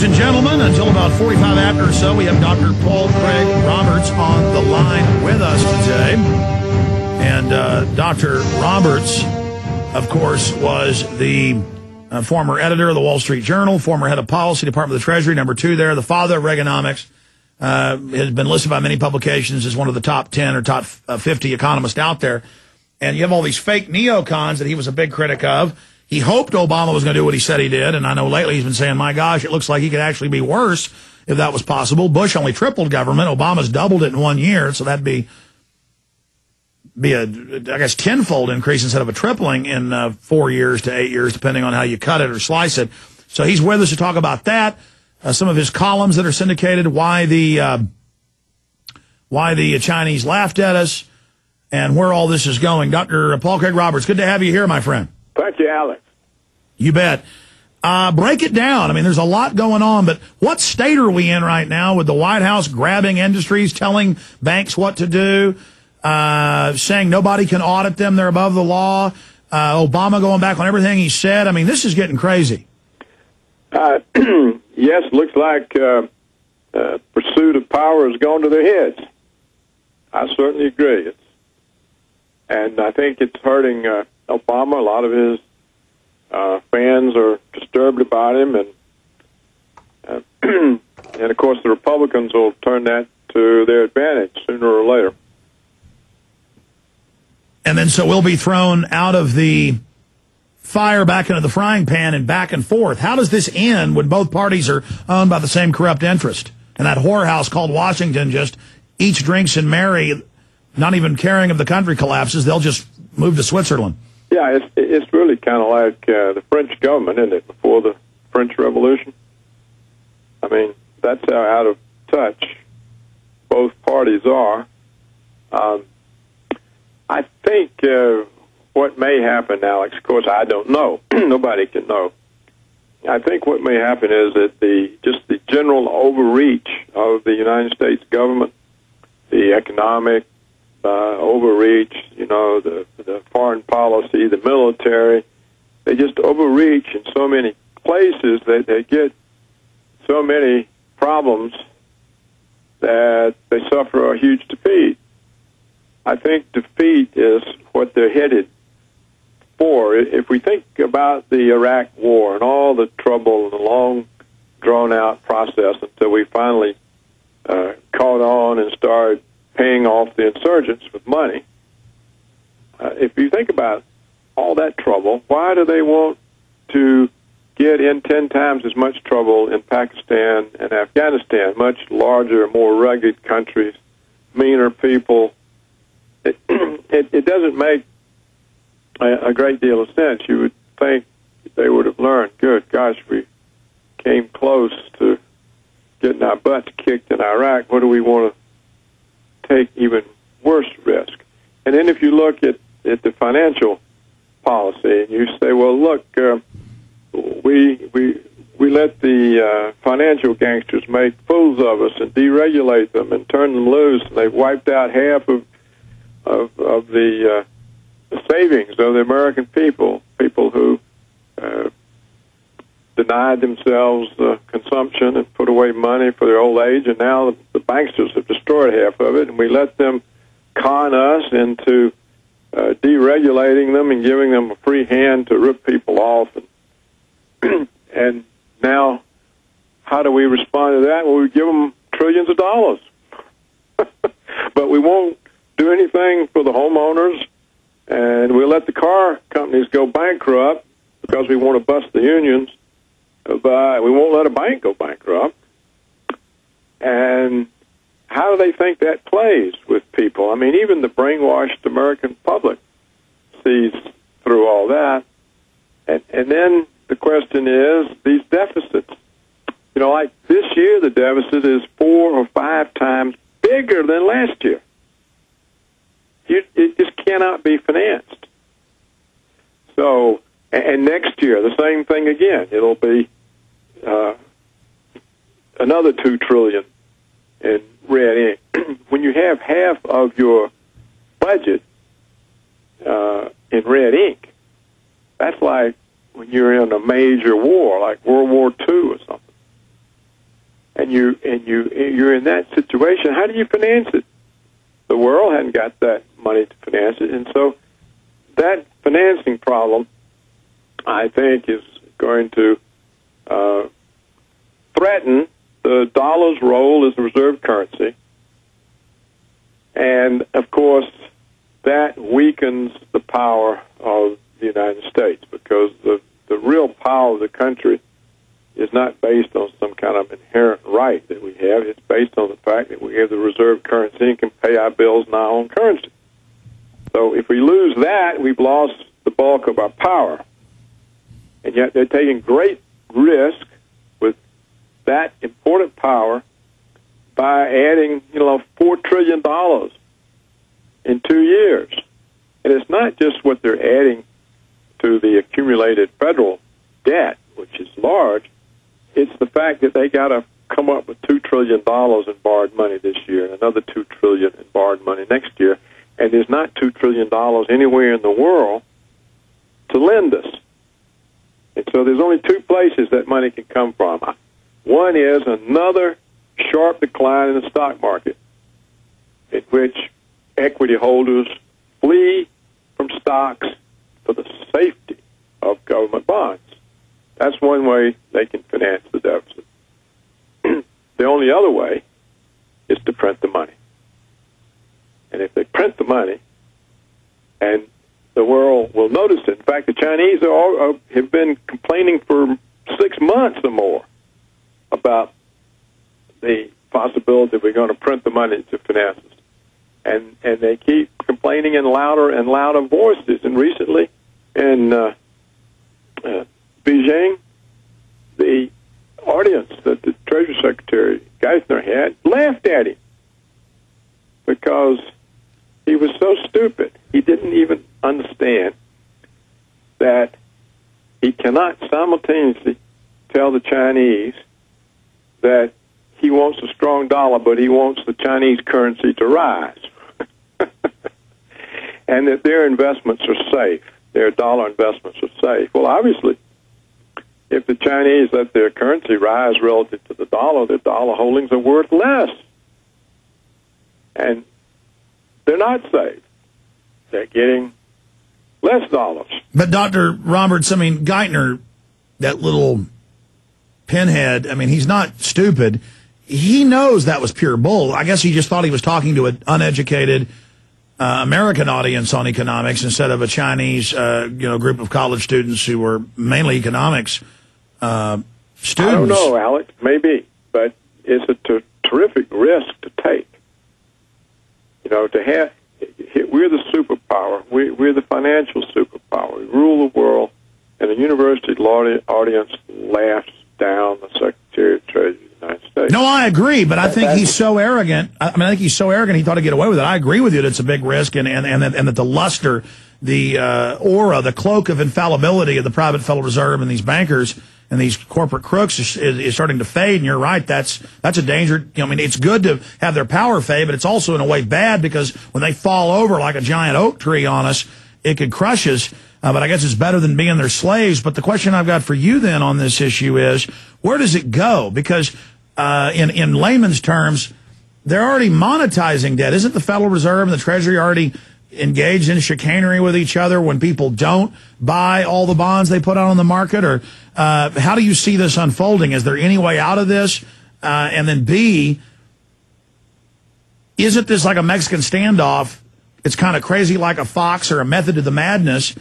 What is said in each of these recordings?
Ladies and gentlemen, until about 45 after or so, we have Dr. Paul Craig Roberts on the line with us today. And Dr. Roberts, of course, was the former editor of the Wall Street Journal, former head of policy, Department of the Treasury, number 2 there, the father of Reaganomics, has been listed by many publications as one of the top 10 or top 50 economists out there. And you have all these fake neocons that he was a big critic of. He hoped Obama was going to do what he said he did, and I know lately he's been saying, my gosh, it looks like he could actually be worse if that was possible. Bush only tripled government. Obama's doubled it in 1 year, so that'd be a, I guess, tenfold increase instead of a tripling in 4 years to 8 years, depending on how you cut it or slice it. So he's with us to talk about that, some of his columns that are syndicated, why the Chinese laughed at us, and where all this is going. Dr. Paul Craig Roberts, good to have you here, my friend. Thank you, Alex. You bet. Break it down. I mean, there's a lot going on, but what state are we in right now with the White House grabbing industries, telling banks what to do, saying nobody can audit them, they're above the law, Obama going back on everything he said? I mean, this is getting crazy. Yes, looks like pursuit of power has gone to their heads. I certainly agree. And I think it's hurting Obama. A lot of his fans are disturbed about him, and and of course the Republicans will turn that to their advantage sooner or later. And then so we'll be thrown out of the fire back into the frying pan and back and forth. How does this end when both parties are owned by the same corrupt interest? And that whorehouse called Washington just eats, drinks, and marry, not even caring if the country collapses. They'll just move to Switzerland. Yeah, it's really kind of like the French government, isn't it, before the French Revolution? I mean, that's how out of touch both parties are. I think what may happen, Alex, of course, I don't know. Nobody can know. I think what may happen is that the general overreach of the United States government, the economic overreach, the foreign policy, the military, they just overreach in so many places that they get so many problems that they suffer a huge defeat. I think defeat is what they're headed for. If we think about the Iraq War and all the trouble and the long, drawn-out process until we finally caught on and started paying off the insurgents with money, if you think about all that trouble, why do they want to get in 10 times as much trouble in Pakistan and Afghanistan, much larger, more rugged countries, meaner people? It doesn't make a great deal of sense. You would think they would have learned, good gosh, we came close to getting our butts kicked in Iraq. What do we want to take even worse risk? And then if you look at the financial policy and you say, well, look, we let the financial gangsters make fools of us and deregulate them and turn them loose, and they've wiped out half of the savings of the American people who denied themselves consumption and put away money for their old age, and now the banksters have destroyed half of it, and we let them con us into deregulating them and giving them a free hand to rip people off. And now, how do we respond to that? Well, we give them trillions of dollars. But we won't do anything for the homeowners, and we let the car companies go bankrupt because we want to bust the unions, but we won't let a bank go bankrupt. And how do they think that plays with people? I mean, even the brainwashed American public sees through all that. And then the question is these deficits. Like this year, the deficit is 4 or 5 times bigger than last year. It just cannot be financed. So, and next year, the same thing again. It'll be another $2 trillion in red ink. When you have half of your budget in red ink, that's like when you're in a major war, like World War II or something. and you're in that situation, how do you finance it? The world hadn't got that money to finance it, and so that financing problem, I think, is going to threaten the dollar's role as a reserve currency. And, of course, that weakens the power of the United States, because the real power of the country is not based on some kind of inherent right that we have. It's based on the fact that we have the reserve currency and can pay our bills in our own currency. So if we lose that, we've lost the bulk of our power. And yet they're taking great risk with that important power by adding, $4 trillion in 2 years. And it's not just what they're adding to the accumulated federal debt, which is large. It's the fact that they got to come up with $2 trillion in borrowed money this year and another $2 trillion in borrowed money next year. And there's not $2 trillion anywhere in the world to lend us. And so there's only two places that money can come from. One is another sharp decline in the stock market, in which equity holders flee from stocks for the safety of government bonds. That's one way they can finance the deficit. The only other way is to print the money. And if they print the money, and the world will notice it. In fact, the Chinese have been complaining for 6 months or more about the possibility we're going to print the money to finance us. And they keep complaining in louder and louder voices. And recently, in Beijing, the audience that the Treasury Secretary Geithner had laughed at him because he was so stupid. He didn't even understand that he cannot simultaneously tell the Chinese that he wants a strong dollar, but he wants the Chinese currency to rise. And that their investments are safe. Their dollar investments are safe. Well, obviously, if the Chinese let their currency rise relative to the dollar, their dollar holdings are worth less. And they're not safe. They're getting less dollars. But Dr. Roberts, Geithner, that little pinhead, he's not stupid. He knows that was pure bull. I guess he just thought he was talking to an uneducated American audience on economics instead of a Chinese, group of college students who were mainly economics students. I don't know, Alex. Maybe, but it's a terrific risk to take. We're the superpower. We're the financial superpower. We rule the world, and the university audience laughs down the Secretary of Treasury of the United States. No, I agree, but I think he's so arrogant. I think he's so arrogant he thought he'd get away with it. I agree with you that it's a big risk, and that the luster, the aura, the cloak of infallibility of the private Federal Reserve and these bankers and these corporate crooks is starting to fade. And you're right, that's a danger. It's good to have their power fade, but it's also in a way bad, because when they fall over like a giant oak tree on us, it could crush us. But I guess it's better than being their slaves. But the question I've got for you then on this issue is, where does it go? Because in layman's terms, they're already monetizing debt. Isn't the Federal Reserve and the Treasury already engaged in chicanery with each other when people don't buy all the bonds they put out on the market? Or how do you see this unfolding? Is there any way out of this? And then B, isn't this like a Mexican standoff? It's kind of crazy like a fox or a method to the madness.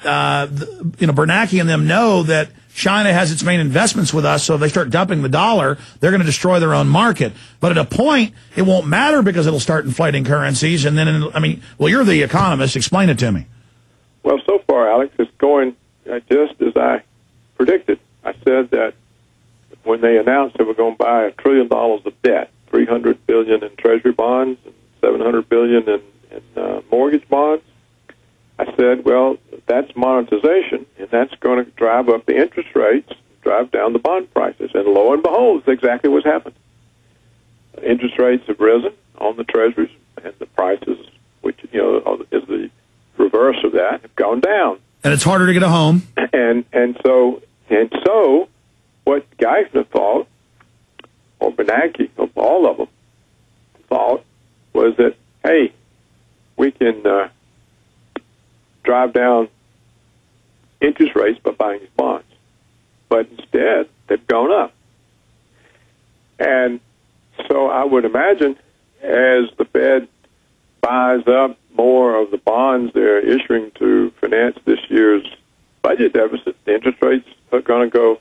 Bernanke and them know that China has its main investments with us, so if they start dumping the dollar, they're going to destroy their own market. But at a point, it won't matter because it'll start inflating currencies. And then, you're the economist. Explain it to me. Well, so far, Alex, it's going just as I predicted. I said that when they announced they were going to buy $1 trillion of debt, $300 billion in Treasury bonds and $700 billion in mortgage bonds, I said, well, that's monetization, and that's going to drive up the interest rates, drive down the bond prices. And lo and behold, it's exactly what's happened. Interest rates have risen on the treasuries, and the prices, which is the reverse of that, have gone down. And it's harder to get a home. And so what Geithner thought or Bernanke, all of them, thought was that, hey, we can drive down interest rates by buying these bonds. But instead, they've gone up. And so I would imagine as the Fed buys up more of the bonds they're issuing to finance this year's budget deficit, the interest rates are going to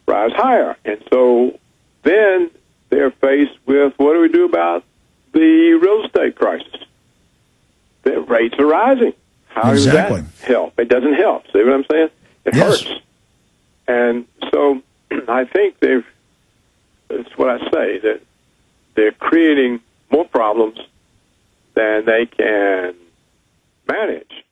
rise higher. And so then they're faced with, what do we do about the real estate crisis? The rates are rising. How does that help? It doesn't help. See what I'm saying? It hurts. And so I think that's what I say, that they're creating more problems than they can manage.